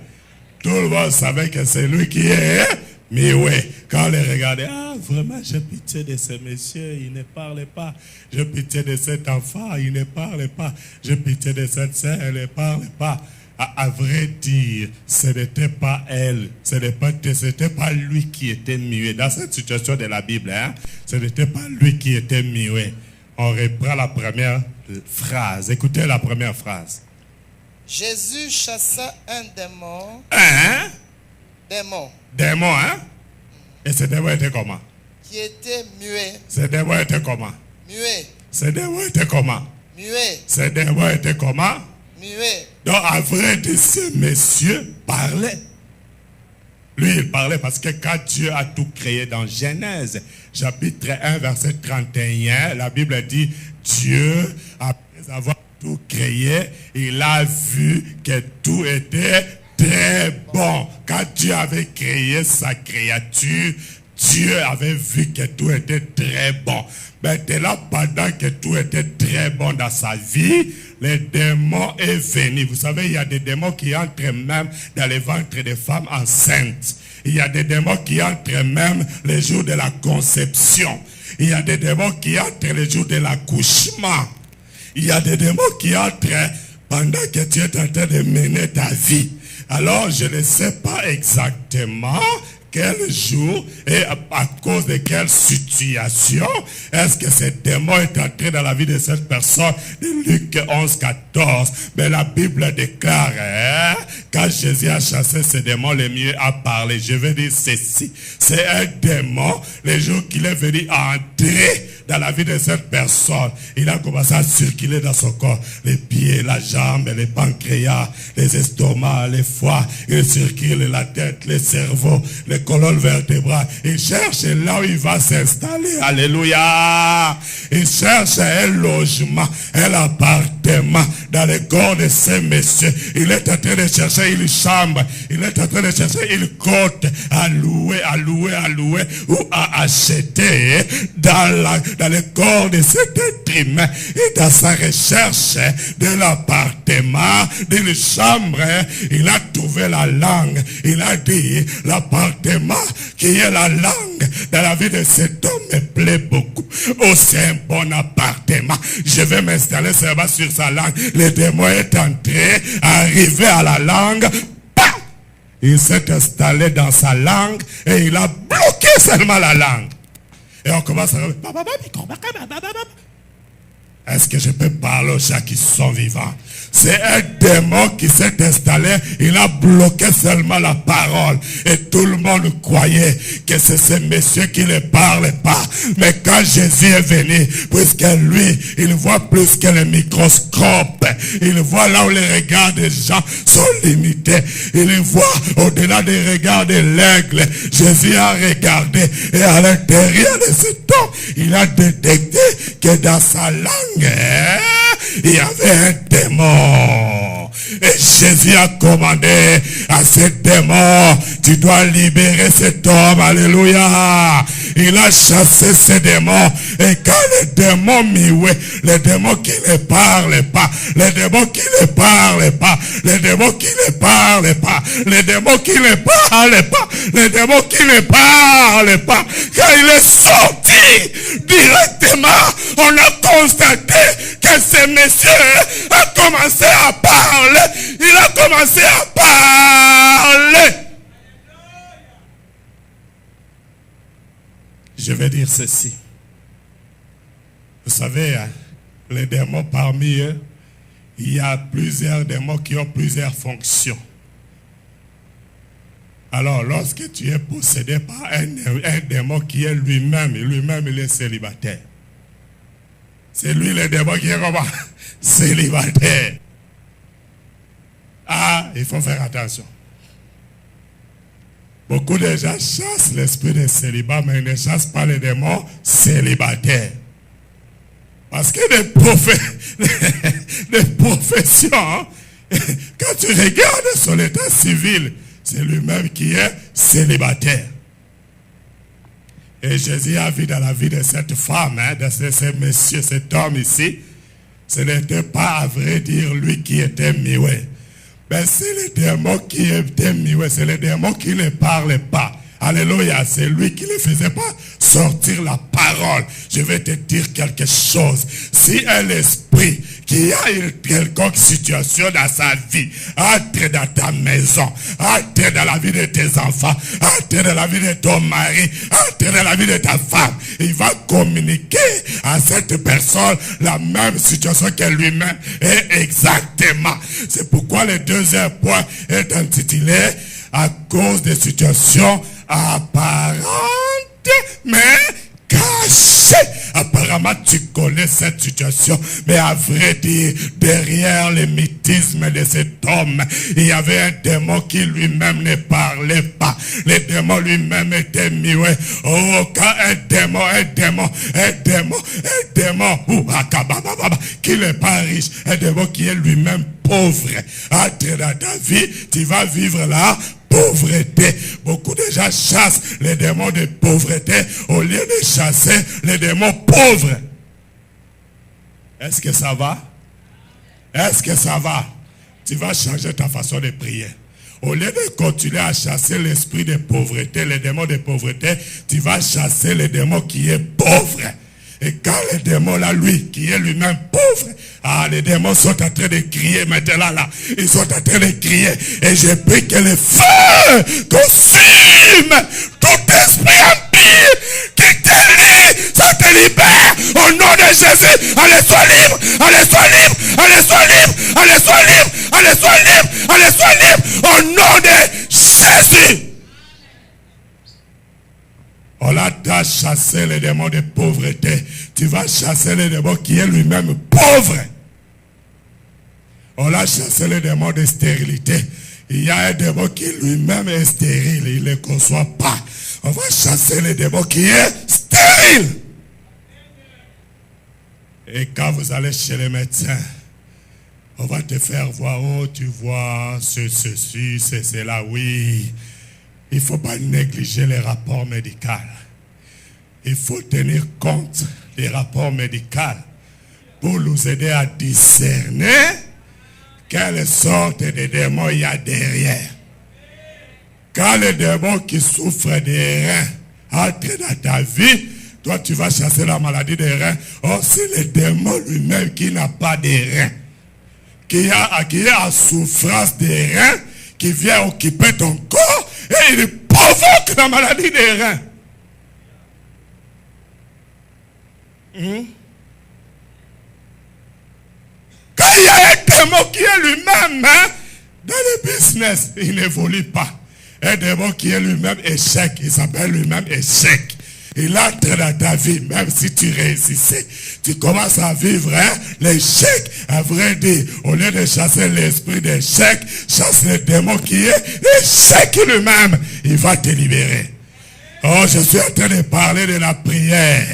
Speaker 1: Tout le monde savait que c'est lui qui est muet. Quand on les regardait, vraiment, j'ai pitié de ce monsieur, il ne parlait pas. J'ai pitié de cet enfant, il ne parlait pas. J'ai pitié de cette sœur, elle ne parlait pas. À vrai dire, ce n'était pas elle, ce n'était pas lui qui était muet. Dans cette situation de la Bible, ce n'était pas lui qui était muet. On reprend la première phrase. Écoutez la première phrase.
Speaker 2: Jésus chassa un démon.
Speaker 1: Démon, Et ce démon était comment?
Speaker 2: Qui était muet.
Speaker 1: Ce démon était comment?
Speaker 2: Muet.
Speaker 1: Ce démon était comment?
Speaker 2: Muet.
Speaker 1: Ce démon était comment?
Speaker 2: Muet.
Speaker 1: Donc, à vrai dire, ce monsieur parlait. Lui, il parlait parce que quand Dieu a tout créé dans Genèse, chapitre 1, verset 31, la Bible dit, Dieu, après avoir tout créé, il a vu que tout était très bon. Quand Dieu avait créé sa créature, Dieu avait vu que tout était très bon. Maintenant, pendant que tout était très bon dans sa vie, les démons est venu. Vous savez, il y a des démons qui entrent même dans les ventres des femmes enceintes. Il y a des démons qui entrent même les jours de la conception. Il y a des démons qui entrent les jours de l'accouchement. Il y a des démons qui entrent pendant que tu es en train de mener ta vie. Alors, je ne sais pas exactement quel jour et à cause de quelle situation est-ce que ce démon est entré dans la vie de cette personne. De Luc 11, 14. Mais la Bible déclare, quand Jésus a chassé ce démon, le mieux a parlé. Je vais dire ceci. C'est un démon, le jour qu'il est venu entrer dans la vie de cette personne, il a commencé à circuler dans son corps. Les pieds, la jambe, les pancréas, les estomacs, les foies. Il circule la tête, le cerveau, les colonnes vertébrales. Il cherche là où il va s'installer. Alléluia. Il cherche un logement, un appartement dans le corps de ces messieurs. Il est en train de chercher une chambre. Il est en train de chercher une côte à louer ou à acheter dans le corps de cet être humain. Et dans sa recherche de l'appartement, d'une chambre, il a trouvé la langue. Il a dit, l'appartement qui est la langue dans la vie de cet homme me plaît beaucoup. Oh, c'est un bon appartement. Je vais m'installer seulement sur sa langue. Le démon est entré, arrivé à la langue. Bam! Il s'est installé dans sa langue et il a bloqué seulement la langue. Et on commence à... Est-ce que je peux parler aux gens qui sont vivants? C'est un démon qui s'est installé. Il a bloqué seulement la parole. Et tout le monde croyait que c'est ce monsieur qui ne parle pas. Mais quand Jésus est venu, puisque lui, il voit plus que le microscope. Il voit là où les regards des gens sont limités. Il voit au-delà des regards de l'aigle. Jésus a regardé. Et à l'intérieur de cet homme, il a détecté que dans sa langue, il y avait un démon. Et Jésus a commandé à ce démon, tu dois libérer cet homme. Alléluia. Il a chassé ce démon. Et quand le démon muet, le démon qui ne parle pas, le démon qui ne parle pas, le démon qui ne parle pas, le démon qui ne parle pas, le démon qui ne parle pas, quand il est sorti directement, on a constaté que ce monsieur a commencé à parler. Il a commencé à parler. Je vais dire ceci. Vous savez, hein, les démons parmi eux, il y a plusieurs démons qui ont plusieurs fonctions. Alors, lorsque tu es possédé par un démon qui est lui-même il est célibataire. C'est lui le démon qui est comment? Célibataire. Ah, il faut faire attention. Beaucoup de gens chassent l'esprit de célibat, mais ils ne chassent pas les démons célibataires. Parce que des professions, hein, quand tu regardes son état civil, c'est lui-même qui est célibataire. Et Jésus a vu dans la vie de cette femme, hein, de ce monsieur, cet homme ici, ce n'était pas à vrai dire lui qui était muet. Mais c'est le démon qui était muet, c'est le démon qui ne parlait pas. Alléluia, c'est lui qui ne faisait pas sortir la parole. Je vais te dire quelque chose. Si un esprit qui a une quelconque situation dans sa vie entre dans ta maison, entre dans la vie de tes enfants, entre dans la vie de ton mari, entre dans la vie de ta femme, il va communiquer à cette personne la même situation que lui-même. Et exactement. C'est pourquoi le deuxième point est intitulé à cause des situations apparentes, mais cachées. Apparemment, tu connais cette situation, mais à vrai dire, derrière le mythisme de cet homme, il y avait un démon qui lui-même ne parlait pas. Le démon lui-même était muet. Oh, quand un démon, qui n'est pas riche, un démon qui est lui-même pauvre, entre dans ta vie, tu vas vivre là, pauvreté. Beaucoup de gens chassent les démons de pauvreté au lieu de chasser les démons pauvres. Est-ce que ça va? Est-ce que ça va? Tu vas changer ta façon de prier. Au lieu de continuer à chasser l'esprit de pauvreté, les démons de pauvreté, tu vas chasser le démon qui est pauvre. Et quand le démon là, lui, qui est lui-même pauvre, ah, les démons sont en train de crier maintenant là. Ils sont en train de crier. Et je prie que le feu consume tout esprit impie qui te lie, ça te libère. Au nom de Jésus, allez, sois libre, allez, sois libre, allez, sois libre, allez, sois libre, allez, sois libre, allez, sois libre. Au nom de Jésus. On l'a chassé les démons de pauvreté. Tu vas chasser le démon qui est lui-même pauvre. On l'a chassé le démon de stérilité. Il y a un démon qui lui-même est stérile. Il ne le conçoit pas. On va chasser le démon qui est stérile. Et quand vous allez chez le médecin, on va te faire voir, oh, tu vois, ceci, c'est cela, oui. Il ne faut pas négliger les rapports médicaux. Il faut tenir compte des rapports médicaux pour nous aider à discerner quelle sorte de démon il y a derrière. Quand le démon qui souffre des reins entre dans ta vie, toi tu vas chasser la maladie des reins. Oh, c'est le démon lui-même qui n'a pas de reins, qui est en souffrance des reins, qui vient occuper ton corps et il provoque la maladie des reins. Quand il y a un démon qui est lui-même, hein, dans le business, il n'évolue pas. Un démon qui est lui-même échec, il s'appelle lui-même échec. Il entre dans ta vie, même si tu réussissais. Tu commences à vivre l'échec. À vrai dire, au lieu de chasser l'esprit d'échec, chasse le démon qui est échec lui-même. Il va te libérer. Oh, je suis en train de parler de la prière.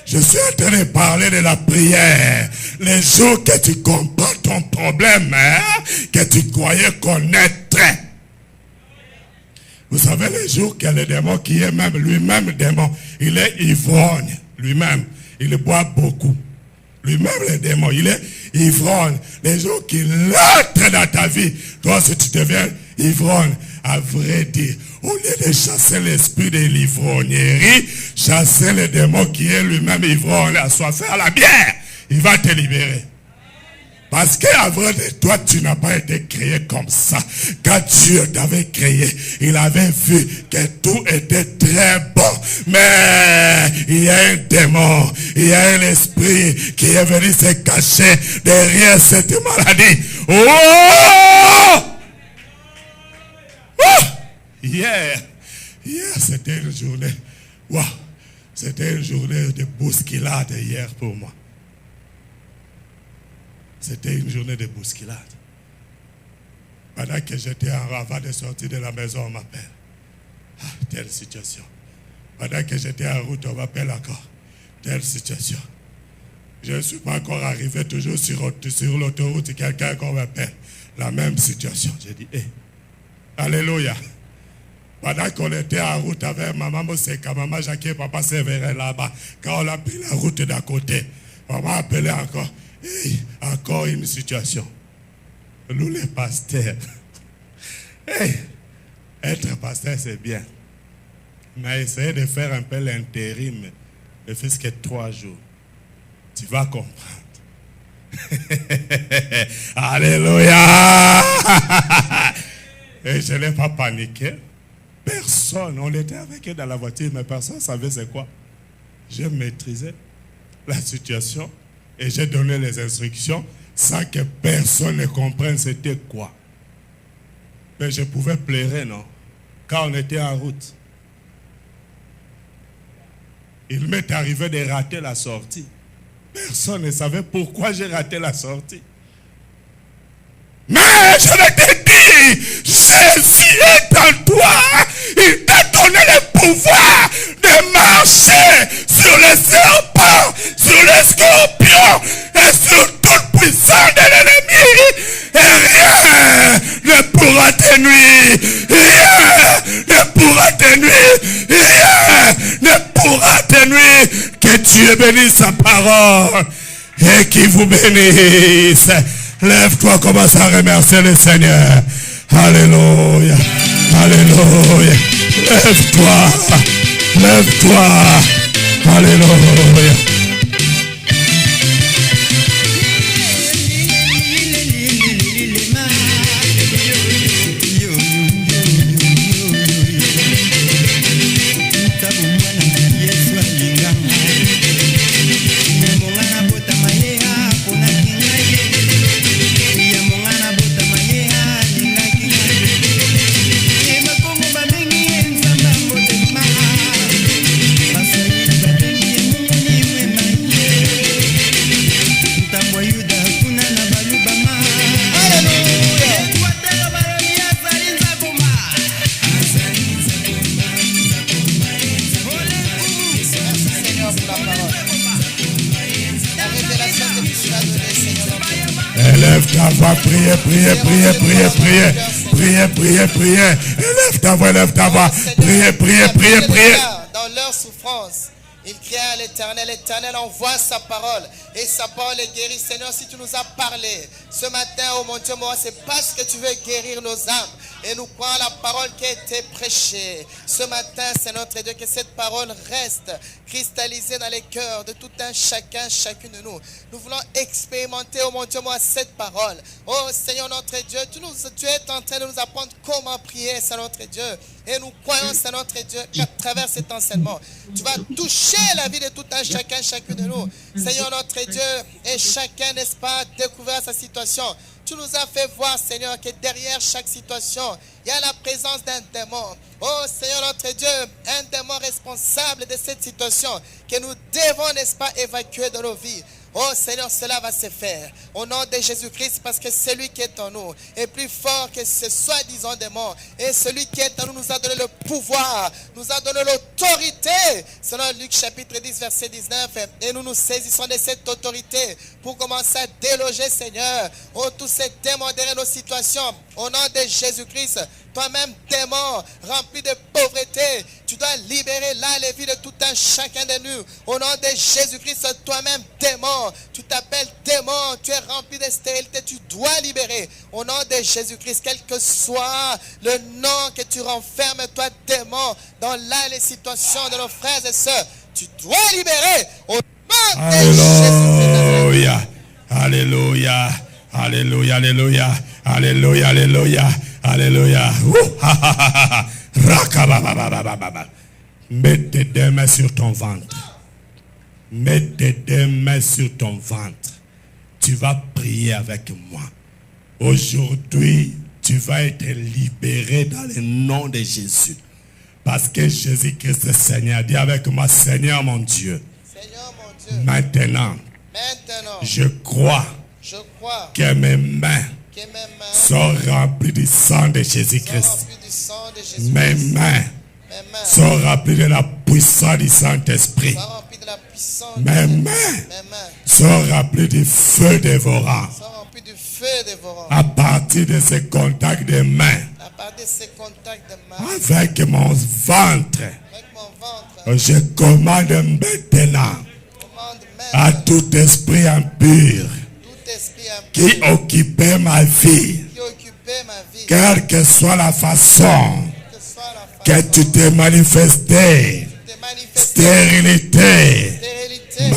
Speaker 1: Je suis en train de parler de la prière. Les jours que tu comprends ton problème, hein, que tu croyais connaître. Vous savez, les jours que le démon qui est même lui-même démon, il est ivrogne lui-même. Il boit beaucoup. Lui-même le démon, il est ivrogne. Les jours qu'il entre dans ta vie, toi si tu deviens ivrogne, à vrai dire, au lieu de chasser l'esprit de l'ivrognerie, chasser le démon qui est lui-même ivrogne, assoiffé à la bière. Il va te libérer. Parce qu'avant de toi, tu n'as pas été créé comme ça. Quand Dieu t'avait créé, il avait vu que tout était très bon. Mais il y a un démon, il y a un esprit qui est venu se cacher derrière cette maladie. Oh! Oh! Hier, c'était une journée. Wow! C'était une journée de bousculade hier pour moi. C'était une journée de bousculade. Pendant que j'étais en avant de sortir de la maison, on m'appelle. Ah, telle situation. Pendant que j'étais en route, on m'appelle encore. Telle situation. Je ne suis pas encore arrivé, toujours sur l'autoroute, quelqu'un qu'on m'appelle. La même situation. J'ai dit, alléluia. Pendant qu'on était en route avec maman Moseka, maman Jacques et papa Séverin là-bas, quand on a pris la route d'à côté, on m'a appelé encore. Hey, encore une situation. Nous les pasteurs. Hey, être pasteur c'est bien. Mais essayer de faire un peu l'intérim, ne fais-ce que 3 jours. Tu vas comprendre. Alléluia. Et je n'ai pas paniqué. Personne, on était avec eux dans la voiture, mais personne ne savait c'est quoi. Je maîtrisais la situation. Et j'ai donné les instructions sans que personne ne comprenne c'était quoi. Mais je pouvais pleurer, non? Quand on était en route. Il m'est arrivé de rater la sortie. Personne ne savait pourquoi j'ai raté la sortie. Mais je t'ai dit, Jésus est en toi. Il t'a donné le pouvoir de marcher sur les serpents, sur les scorpions et sur toute puissance de l'ennemi. Et rien ne pourra te nuire. Rien ne pourra te nuire. Rien ne pourra te nuire. Que Dieu bénisse sa parole et qu'il vous bénisse. Lève-toi, commence à remercier le Seigneur. Alléluia. Alléluia. Lève-toi. Lève-toi. Alléluia. Élève ta voix, priez. Élève ta voix, priez.
Speaker 2: Dans leur souffrance, ils criaient à l'Éternel. L'Éternel envoie sa parole. Et sa parole est guérie. Seigneur, si tu nous as parlé ce matin, oh mon Dieu, moi, c'est parce que tu veux guérir nos âmes. Et nous croyons la parole qui a été prêchée. Ce matin, c'est notre Dieu, que cette parole reste cristallisée dans les cœurs de tout un chacun, chacune de nous. Nous voulons expérimenter, oh mon Dieu, moi, cette parole. Oh Seigneur, notre Dieu, tu es en train de nous apprendre comment prier, c'est notre Dieu. Et nous croyons, c'est notre Dieu, qu'à travers cet enseignement, tu vas toucher la vie de tout un chacun, chacune de nous. Seigneur, notre Dieu, et chacun, n'est-ce pas, découvrir sa situation. Tu nous as fait voir, Seigneur, que derrière chaque situation, il y a la présence d'un démon. Oh Seigneur notre Dieu, un démon responsable de cette situation que nous devons, n'est-ce pas, évacuer de nos vies. Oh Seigneur, cela va se faire au nom de Jésus-Christ, parce que celui qui est en nous est plus fort que ce soi-disant démon. Et celui qui est en nous nous a donné le pouvoir, nous a donné l'autorité. Selon Luc chapitre 10 verset 19. Et nous nous saisissons de cette autorité pour commencer à déloger, Seigneur, oh, tous ces démons derrière nos situations. Au nom de Jésus-Christ, toi-même démon rempli de pauvreté, tu dois libérer là les vies de tout un chacun de nous. Au nom de Jésus-Christ, toi-même démon, tu t'appelles démon, tu es rempli de stérilité, tu dois libérer. Au nom de Jésus-Christ, quel que soit le nom que tu renfermes, toi démon, dans là les situations de nos frères et sœurs, tu dois libérer. Au nom de Jésus-Christ.
Speaker 1: Alléluia. Alléluia. Alléluia. Alléluia. Alléluia. Alléluia. Alléluia. Rakabababababa. Mets tes deux mains sur ton ventre. Mets tes deux mains sur ton ventre. Tu vas prier avec moi. Aujourd'hui, tu vas être libéré dans le nom de Jésus. Parce que Jésus-Christ est Seigneur. Dis avec moi, Seigneur mon Dieu.
Speaker 2: Seigneur mon Dieu.
Speaker 1: Maintenant, je crois que mes mains sont remplies du sang de Jésus-Christ. Mes mains sont remplies de la puissance du Saint-Esprit. Mes mains sont remplies du feu dévorant. À partir de ce contact de mains, avec mon ventre, je commande maintenant à tout esprit impur qui occupait ma vie, quelle que soit la façon que tu t'es manifesté, stérilité,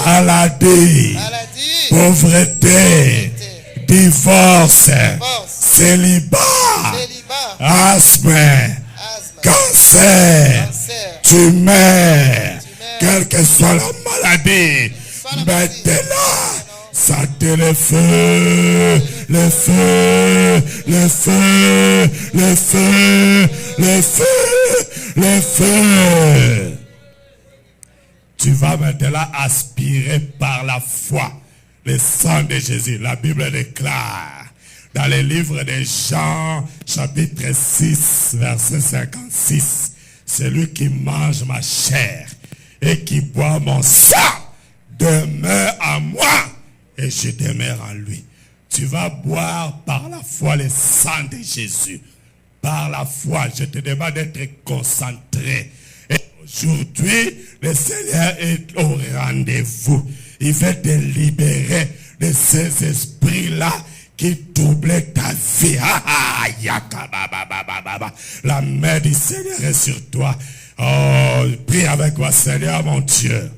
Speaker 1: maladie, pauvreté, divorce, célibat, asthme, cancer, tumeur, quelle que soit la maladie, maintenant, sentez le feu, le feu, le feu, le feu, le feu, le feu. Tu vas maintenant aspirer par la foi le sang de Jésus. La Bible déclare dans le livre de Jean, chapitre 6, verset 56, celui qui mange ma chair et qui boit mon sang demeure en moi et je demeure en lui. Tu vas boire par la foi le sang de Jésus. Par la foi, je te demande d'être concentré. Et aujourd'hui, le Seigneur est au rendez-vous. Il veut te libérer de ces esprits-là qui troublaient ta vie. La main du Seigneur est sur toi. Oh, prie avec moi, Seigneur mon Dieu.